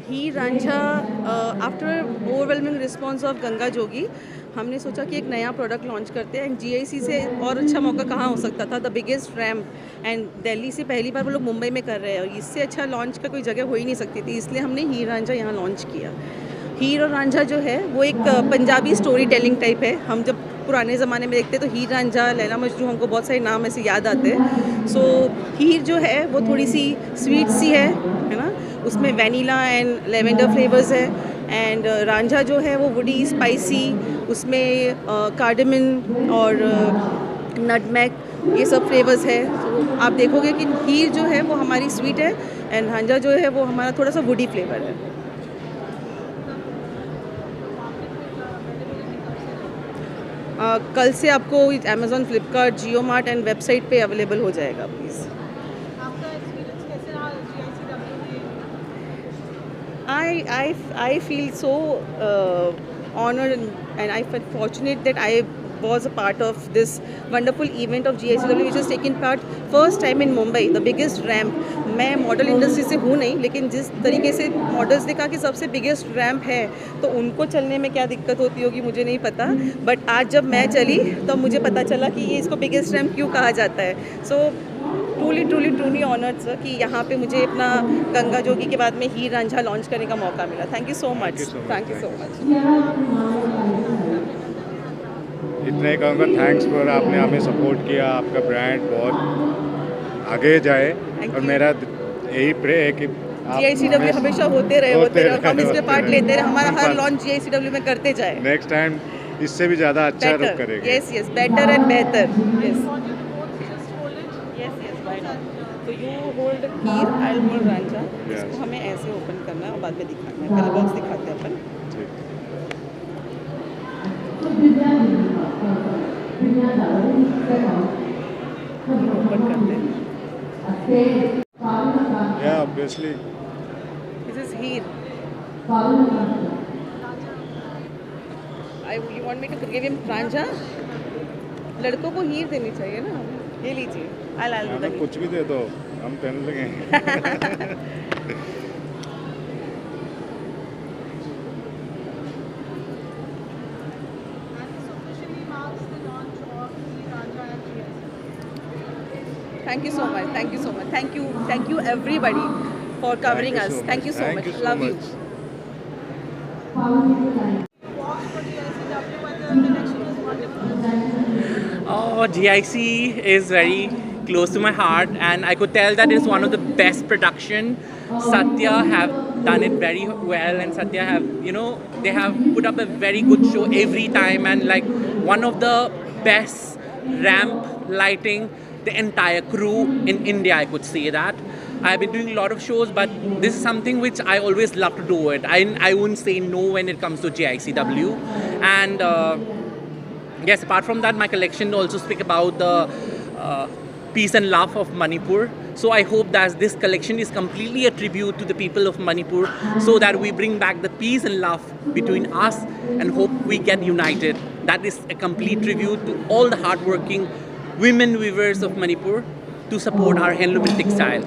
Heer Ranjha after overwhelming response of Ganga Jogi हमने सोचा कि एक नया प्रोडक्ट लॉन्च करते हैं एंड जीआईसी से और अच्छा मौका कहाँ हो सकता था। The biggest ramp and Delhi से पहली बार वो लोग मुंबई में कर रहे हैं और इससे अच्छा लॉन्च का कोई जगह हो ही नहीं सकती थी, इसलिए हमने हीर रांझा यहाँ लॉन्च किया। हीर और रांझा जो है वो एक पंजाबी स्टोरी टेलिंग टाइप है। हम जब पुराने ज़माने में देखते तो हीर रांझा, लैला मजनू, हमको बहुत सारे नाम ऐसे याद आते हैं। सो हीर जो है वो थोड़ी सी स्वीट सी है ना, उसमें वैनिला एंड लेवेंडर फ्लेवर्स है। एंड रांझा जो है वो वुडी स्पाइसी, उसमें कार्डमन और नटमैग ये सब फ्लेवर्स है। तो आप देखोगे कि हीर जो है वो हमारी स्वीट है एंड रांझा जो है वो हमारा थोड़ा सा वुडी फ्लेवर है। कल से आपको Amazon, Flipkart, Jio mart and website पे अवेलेबल हो जाएगा please. I feel so honored and I felt fortunate that I was a part of this wonderful event of GICW which has taken part first time in Mumbai, the biggest ramp. मैं model industry से हूँ नहीं, लेकिन जिस तरीके से models देखा कि सबसे बिगेस्ट रैम्प है तो उनको चलने में क्या दिक्कत होती होगी मुझे नहीं पता, बट आज जब मैं चली तो मुझे पता चला कि ये इसको बिगेस्ट रैम्प क्यों कहा जाता है। सो ट्रूली ऑनर्ड सर कि यहाँ पे मुझे अपना गंगा जोगी के बाद में हीर रांझा लॉन्च करने का मौका मिला। Thank you so much. Thank you so much. इतना ही कहूँगा, थैंक्स फॉर आपने हमें सपोर्ट किया, आपका ब्रांड बहुत आगे जाए और मेरा यही प्रे है कि GICW हमेशा होते रहे, हम इसमें पार्ट लेते रहे, हमारा हर लॉन्च GICW में करते जाए। नेक्स्ट टाइम इससे भी ज़्यादा अच्छा रुख करेंगे। यस बेटर एंड बेहतर। यस तो you hold Heer, I hold Ranjha. इसको हमें ऐसे ओपन करना है और बाद में दिखाना है। पहले बॉक्स दिखाते हैं अपन। ओपन करते हैं। Yeah, obviously. This is Heer. You want me to give him Ranjha? लड़कों को हीर देनी चाहिए ना, ये लीजिए। हमें कुछ भी दे दो, हम पहन लेंगे। Thank you so much. Thank you so much. Thank you everybody for covering us. Thank you so much. Love you. Oh, GIC is very close to my heart, and I could tell that it's one of the best production. Satya have done it very well, and Satya have, they have put up a very good show every time, and like one of the best ramp lighting the entire crew in India, I could say that. I've been doing a lot of shows, but this is something which I always love to do it. I wouldn't say no when it comes to GICW. And yes, apart from that, my collection also speak about the peace and love of Manipur. So I hope that this collection is completely a tribute to the people of Manipur, so that we bring back the peace and love between us and hope we get united. That is a complete tribute to all the hardworking women weavers of Manipur to support our handloom and textile.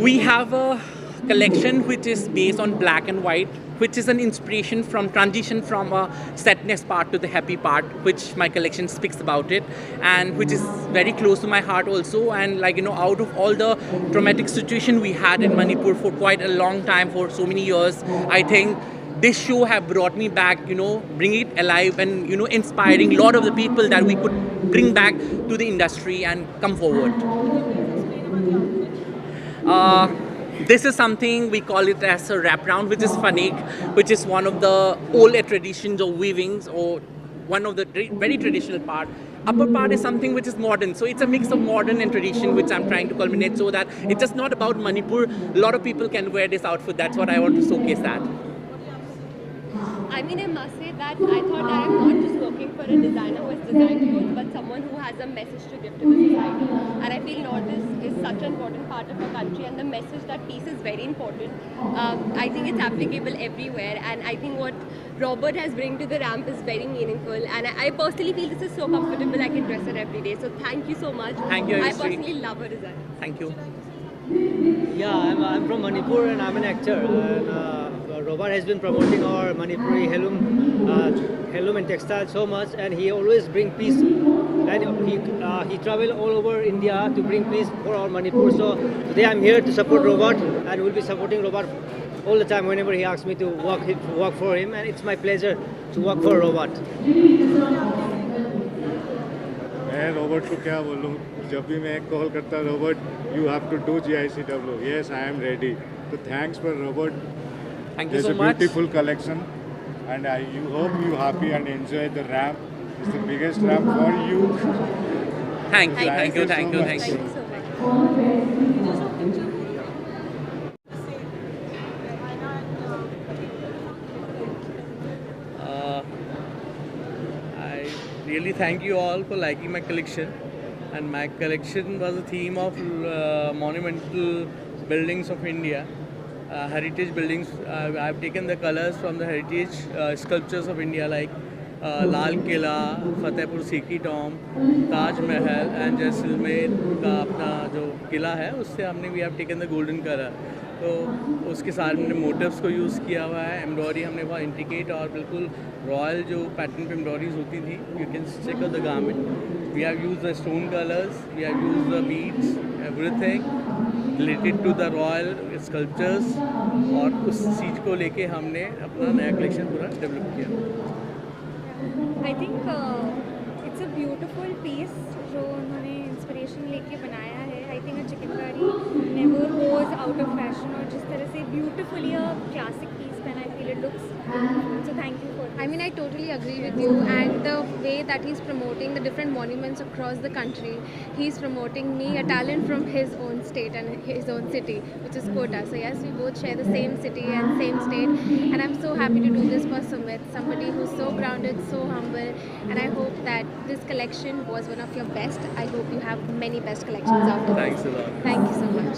We have a collection which is based on black and white, which is an inspiration from transition from a sadness part to the happy part, which my collection speaks about it, and which is very close to my heart also. And out of all the traumatic situation we had in Manipur for quite a long time, for so many years, I think this show have brought me back, bring it alive and, inspiring a lot of the people that we could bring back to the industry and come forward. This is something we call it as a wraparound, which is fanek, which is one of the old traditions of weavings, or one of the very traditional part. Upper part is something which is modern, so it's a mix of modern and tradition, which I'm trying to culminate, so that it's just not about Manipur. A lot of people can wear this outfit. That's what I want to showcase that. I mean, I must say that I thought that I'm not just working for a designer who has designed clothes, but someone who has a message to give to the society. And I feel North is such an important part of our country, and the message that peace is very important. I think it's applicable everywhere, and I think what Robert has bring to the ramp is very meaningful, and I personally feel this is so comfortable. I can dress it every day. So thank you so much. Thank you, I Arishri. personally love her design. Thank you. Yeah, I'm from Manipur and I'm an actor. And Robert has been promoting our Manipuri heirloom and textile so much, and he always bring peace. And he travel all over India to bring peace for our Manipur. So today I'm here to support Robert, and we'll be supporting Robert all the time whenever he asks me to work for him, and it's my pleasure to work for Robert. मैं Robert को क्या बोलूँ, जब भी मैं call करता Robert you have to do GICW, yes I am ready. तो thanks for Robert. Thank you There's so a much. beautiful collection, and you hope you happy and enjoy the ramp. It's the biggest ramp for you. Thank you. Thank you so Thank you. much. Thank you. Thank you so much. I really thank you all for liking my collection, and my collection was a theme of monumental buildings of India, heritage buildings. I've taken the colors from the heritage sculptures of India like Lal Killa, Fatehpur Sikri Tomb, Taj Mahal and Jaisalmer का अपना जो किला है उससे हमने we have taken the golden color. तो उसके साथ हमने मोटिव्स को यूज़ किया हुआ है. एम्ब्रॉयडरी हमने बहुत इंट्रिकेट और बिल्कुल रॉयल जो पैटर्न पे एम्ब्रॉयडरीज होती थी, you can check out the garment. We have used the stone colours, we have used the beads, everything related to the royal sculptures, और उस चीज़ को लेके हमने अपना नया कलेक्शन पूरा डेवलप किया. I think it's a beautiful piece जो उन्होंने इंस्पिरेशन लेके बनाया है. I think a chikankari never goes out of fashion, और जिस तरह से ब्यूटिफुली अ क्लासिक पीस पहना, I feel it looks beautiful. So thank you for. I mean, I totally agree with you, and the way that he's promoting the different monuments across the country, he's promoting me, a talent from his own state and his own city, which is Kota. So yes, we both share the same city and same state, and I'm so happy to do this for Sumit, somebody who's so grounded, so humble, and I hope that this collection was one of your best. I hope you have many best collections after this. Thanks a lot. Thank you so much.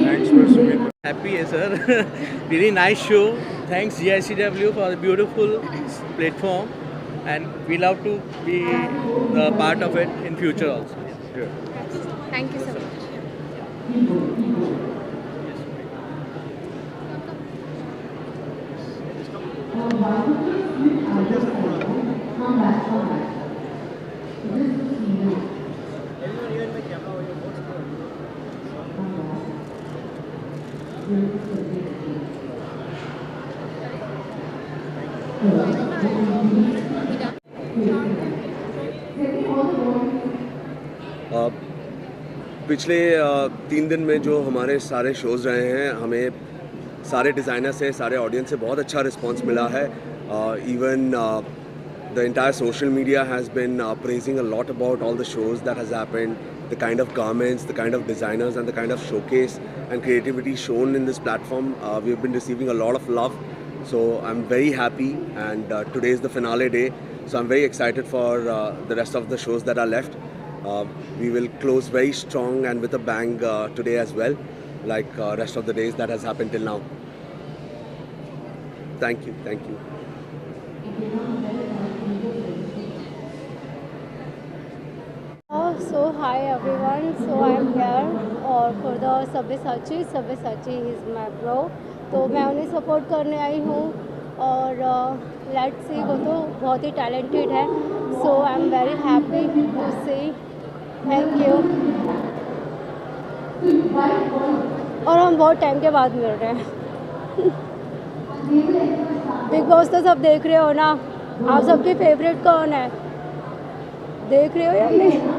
Thanks for Sumit. Happy है sir. Really nice show. Thanks GICW for the beautiful platform, and we love to be the part of it in future also. Sure. Thank you so much. पिछले 3 दिन में जो हमारे सारे shows रहे हैं, हमें सारे डिज़ाइनर से, सारे ऑडियंस से बहुत अच्छा रिस्पांस मिला है. Even the entire social media has been praising a lot about all the shows that has happened, the kind of garments, the kind of designers and the kind of showcase and creativity shown in this platform. We've been receiving a lot of love, so I'm very happy, and today is the finale day, so I'm very excited for the rest of the shows that are left. We will close very strong and with a bang today as well, like rest of the days that has happened till now. Thank you, thank you. So hi everyone, so I'm here और for the Sabyasachi is my bro, तो मैं उन्हें support करने आई हूँ, और let's see, वो तो बहुत ही टैलेंटेड है, so I am very happy to see. Thank you. और हम बहुत टाइम के बाद मिल रहे हैं. बिग बॉस तो सब देख रहे हो ना, आप सबकी फेवरेट कौन है, देख रहे हो या नहीं?